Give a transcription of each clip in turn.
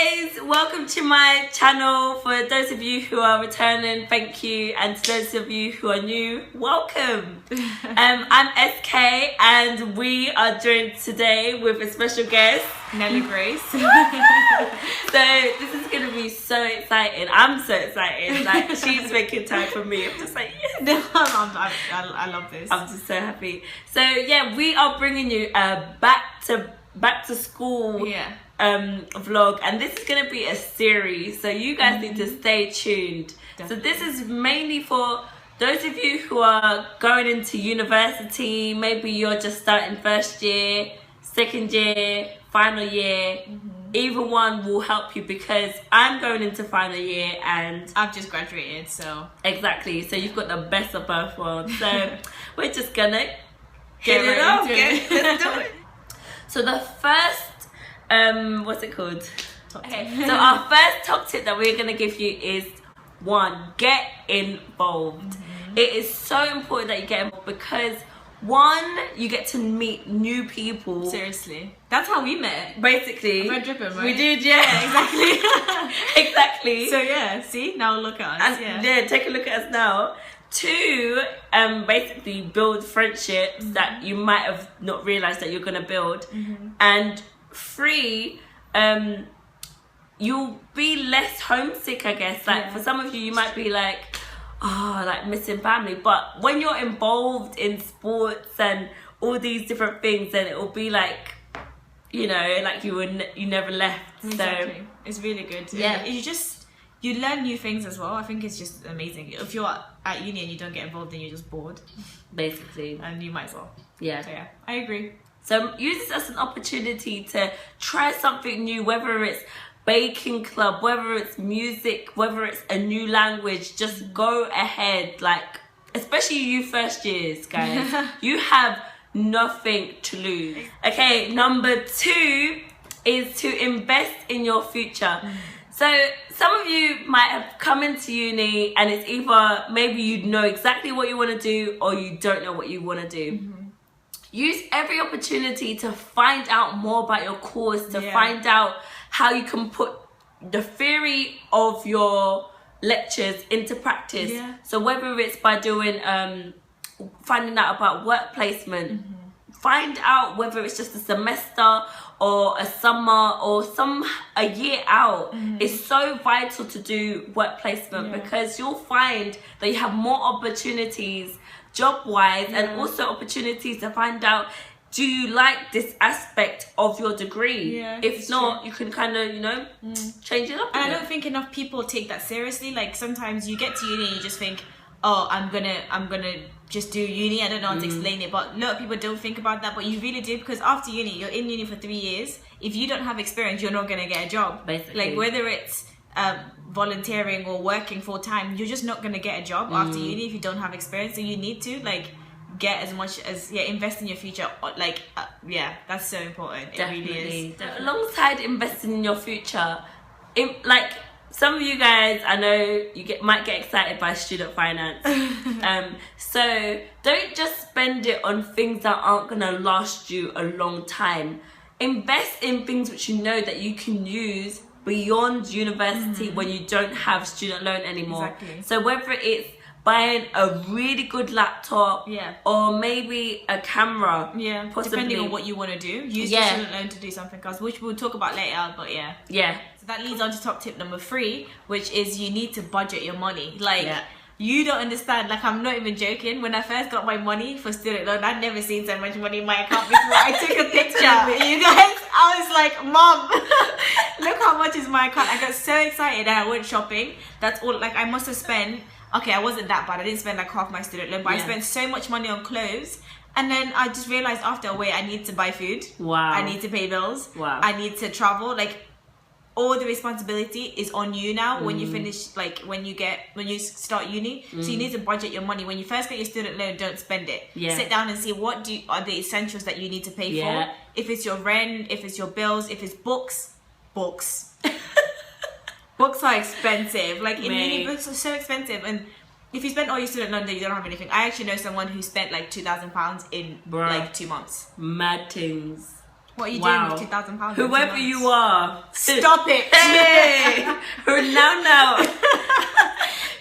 guys, welcome to my channel. For those of you who are returning, thank you, and to those of you who are new, welcome. I'm SK and we are joined today with a special guest, NellahGrace. So this is going to be so exciting. I'm so excited, like she's making time for me. I'm just like, yes. No, I love this. I'm just so happy. So yeah, we are bringing you a back to school vlog, and this is going to be a series, so you guys need to stay tuned. Definitely. So this is mainly for those of you who are going into university. Maybe you're just starting first year, second year, final year. Either one will help you, because I'm going into final year and I've just graduated, so exactly, so you've got the best of both worlds. So we're just gonna get it up. Let's do it. So the first what's it called? Okay, so our first top tip that we're gonna give you is, one, get involved. It is so important that you get involved, because one, you get to meet new people. Seriously, that's how we met. Basically, We're dripping, right? We did, yeah, exactly. Exactly. So yeah, see, now look at us. And, yeah, take a look at us now. Two, basically build friendships that you might have not realized that you're gonna build. And three, you'll be less homesick, I guess. Like for some of you might be like, oh, like missing family, but when you're involved in sports and all these different things, then it will be like, you know, like you never left. Exactly. So it's really good. Yeah, you learn new things as well. I think it's just amazing. If you're at uni and you don't get involved, then you're just bored, basically, and you might as well. Yeah. So yeah, I agree. So use this as an opportunity to try something new, whether it's baking club, whether it's music, whether it's a new language. Just go ahead, like, especially you first years, guys. You have nothing to lose. Okay, number two is to invest in your future. So some of you might have come into uni and it's either maybe you know exactly what you want to do or you don't know what you want to do. Use every opportunity to find out more about your course, to find out how you can put the theory of your lectures into practice. So whether it's by doing finding out about work placement, find out whether it's just a semester or a summer or a year out. It's so vital to do work placement, because you'll find that you have more opportunities job-wise, and also opportunities to find out, do you like this aspect of your degree? If not, you can kind of, you know, change it up. And I don't think enough people take that seriously. Like sometimes you get to uni and you just think, oh, I'm gonna just do uni. I don't know how to explain it, but a lot of people don't think about that. But you really do, because after uni, you're in uni for 3 years. If you don't have experience, you're not gonna get a job. Basically, like whether it's volunteering or working full time, you're just not gonna get a job after uni if you don't have experience. So you need to get as much as invest in your future. That's so important. Definitely. It really is. Definitely. Alongside investing in your future, like some of you guys, I know might get excited by student finance. So don't just spend it on things that aren't gonna last you a long time. Invest in things which you know that you can use beyond university when you don't have student loan anymore. Exactly. So whether it's buying a really good laptop, or maybe a camera, possibly, depending on what you want to do, use your student loan to do something else, which we'll talk about later. But so that leads on to top tip number 3, which is you need to budget your money. You don't understand, like, I'm not even joking. When I first got my money for student loan, I'd never seen so much money in my account before. I took a picture with you guys. I was like, Mom, look how much is my account. I got so excited and I went shopping. That's all. Like, I must have spent, okay, I wasn't that bad. I didn't spend like half my student loan, but I spent so much money on clothes. And then I just realized after, wait, I need to buy food. Wow. I need to pay bills. Wow. I need to travel. Like, all the responsibility is on you now when you finish, like when you start uni. So you need to budget your money. When you first get your student loan, don't spend it. Sit down and see what are the essentials that you need to pay for. If it's your rent, if it's your bills, if it's books. Books are expensive. Like in uni, books are so expensive, and if you spend all your student loan, then you don't have anything. I actually know someone who spent like £2,000 in like 2 months. Mad things. What are you doing with £2,000? Whoever you are, stop it. Hey, now.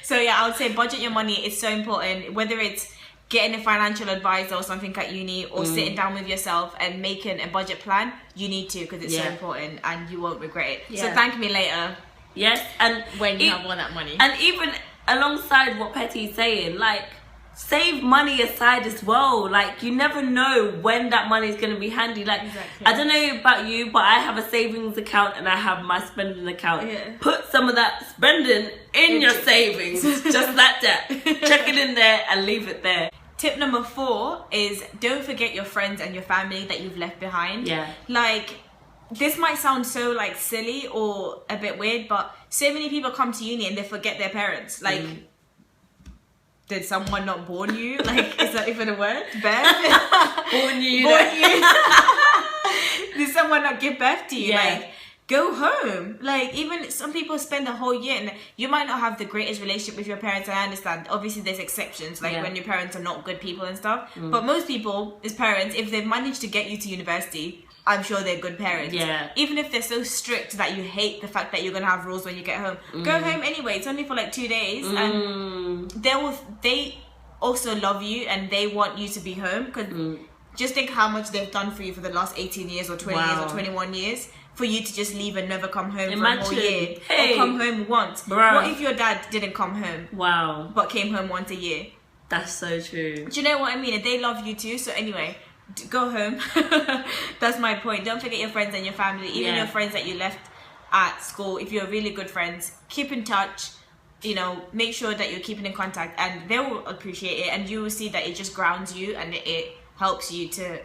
So yeah, I would say budget your money is so important. Whether it's getting a financial advisor or something at uni, or sitting down with yourself and making a budget plan, you need to, because it's so important and you won't regret it. So thank me later. Yes, and when you have all that money. And even alongside what Petty's saying, like, save money aside as well. Like, you never know when that money is going to be handy. Like, I don't know about you, but I have a savings account and I have my spending account. Put some of that spending in your savings, just like that. Check it in there and leave it there. Tip number 4 is don't forget your friends and your family that you've left behind. Like, this might sound so like silly or a bit weird, but so many people come to uni and they forget their parents. Like, did someone not born you? Like, is that even a word? Birth? Born you. Did someone not give birth to you? Yeah. Like, go home. Like, even some people spend a whole year, and you might not have the greatest relationship with your parents. I understand. Obviously, there's exceptions, like when your parents are not good people and stuff. But most people, as parents, if they've managed to get you to university, I'm sure they're good parents. Even if they're so strict that you hate the fact that you're gonna have rules when you get home, go home anyway. It's only for like 2 days, and they also love you and they want you to be home. Because just think how much they've done for you for the last 18 years or 20 years or 21 years. For you to just leave and never come home for a whole year, or come home once. What if your dad didn't come home? But came home once a year? That's so true. Do you know what I mean? And they love you too. So anyway, go home. That's my point. Don't forget your friends and your family, even your friends that you left at school. If you're really good friends, keep in touch. You know, make sure that you're keeping in contact, and they will appreciate it, and you will see that it just grounds you and it helps you to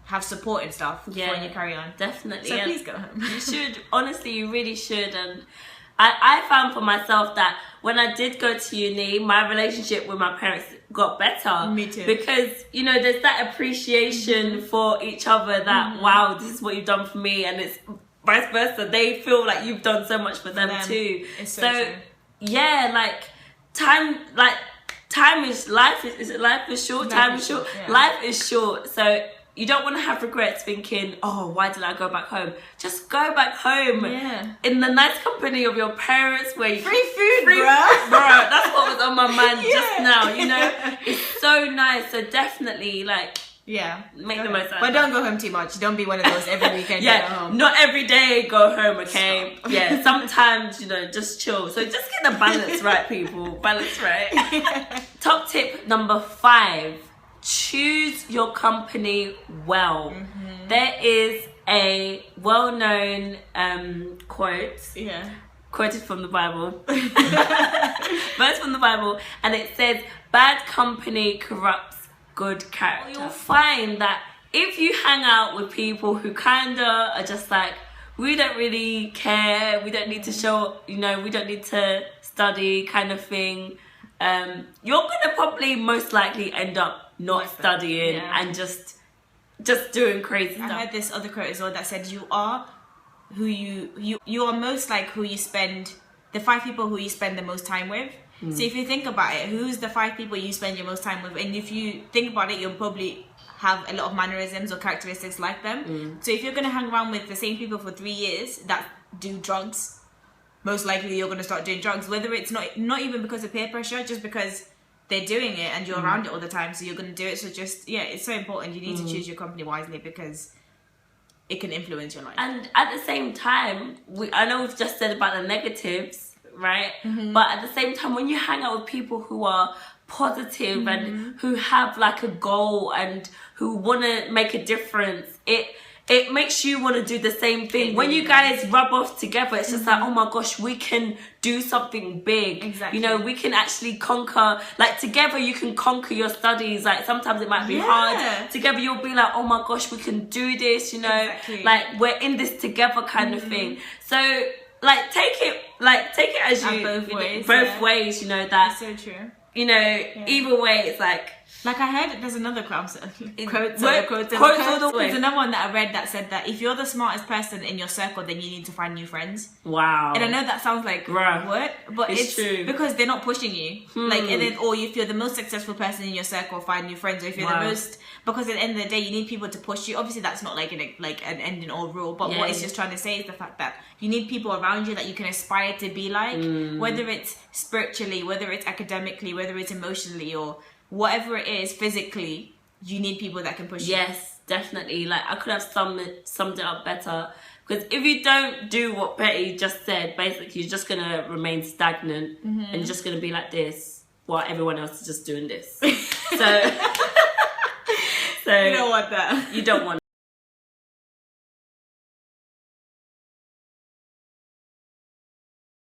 have support and stuff when you carry on. Definitely. So please go home. You should. Honestly, you really should. And I found for myself that when I did go to uni, my relationship with my parents got better. Me too. Because, you know, there's that appreciation for each other that, wow, this is what you've done for me. And it's vice versa. They feel like you've done so much for them too. It's so true. Yeah, like, time is life. Is it life is short? Time is short. Yeah. Life is short. So you don't want to have regrets thinking, oh, why did I go back home? Just go back home in the nice company of your parents, where you free food, bro. That's what was on my mind just now. You know, it's so nice. So definitely, like, make the most out of it. But don't go home too much. Don't be one of those every weekend go home. Not every day go home, okay? Stop. Yeah, sometimes, you know, just chill. So just get the balance right, people. Balance right. Top tip number 5. Choose your company well. There is a well-known quote, quoted from the Bible, verse from the Bible, and it says, "Bad company corrupts good character." You'll find that if you hang out with people who kinda are just like, we don't really care, we don't need to show, you know, we don't need to study kind of thing, you're gonna probably most likely end up not studying and just doing crazy stuff. I heard this other quote as well that said, you are who you are most like who you spend, the 5 people who you spend the most time with. So if you think about it, who's the 5 people you spend your most time with? And if you think about it, you'll probably have a lot of mannerisms or characteristics like them. So if you're going to hang around with the same people for 3 years that do drugs, most likely you're going to start doing drugs, whether it's not even because of peer pressure, just because they're doing it and you're around it all the time, so you're going to do it. So just, it's so important. You need to choose your company wisely, because it can influence your life. And at the same time, I know we've just said about the negatives, right? But at the same time, when you hang out with people who are positive and who have like a goal and who want to make a difference, it makes you want to do the same thing. When you guys rub off together, it's just like, oh my gosh, we can do something big. Exactly. You know, we can actually conquer, like together you can conquer your studies. Like sometimes it might be hard. Together you'll be like, oh my gosh, we can do this, you know. Like we're in this together kind of thing. So like take it as you, both ways, both ways, you know, that. That's so true. You know, either way, it's like, Like I heard, there's another quote. There's another one that I read that said that if you're the smartest person in your circle, then you need to find new friends. Wow. And I know that sounds like what, but it's true because they're not pushing you. Like, and then, or if you're the most successful person in your circle, find new friends. Or if you're the most, because at the end of the day, you need people to push you. Obviously, that's not like an ending all rule. But what it's just trying to say is the fact that you need people around you that you can aspire to be like, whether it's spiritually, whether it's academically, whether it's emotionally, or whatever it is physically, you need people that can push you. Yes, definitely. Like, I could have summed it up better. Because if you don't do what Betty just said, basically you're just going to remain stagnant and you're just going to be like this while everyone else is just doing this. So, you don't want that. You don't want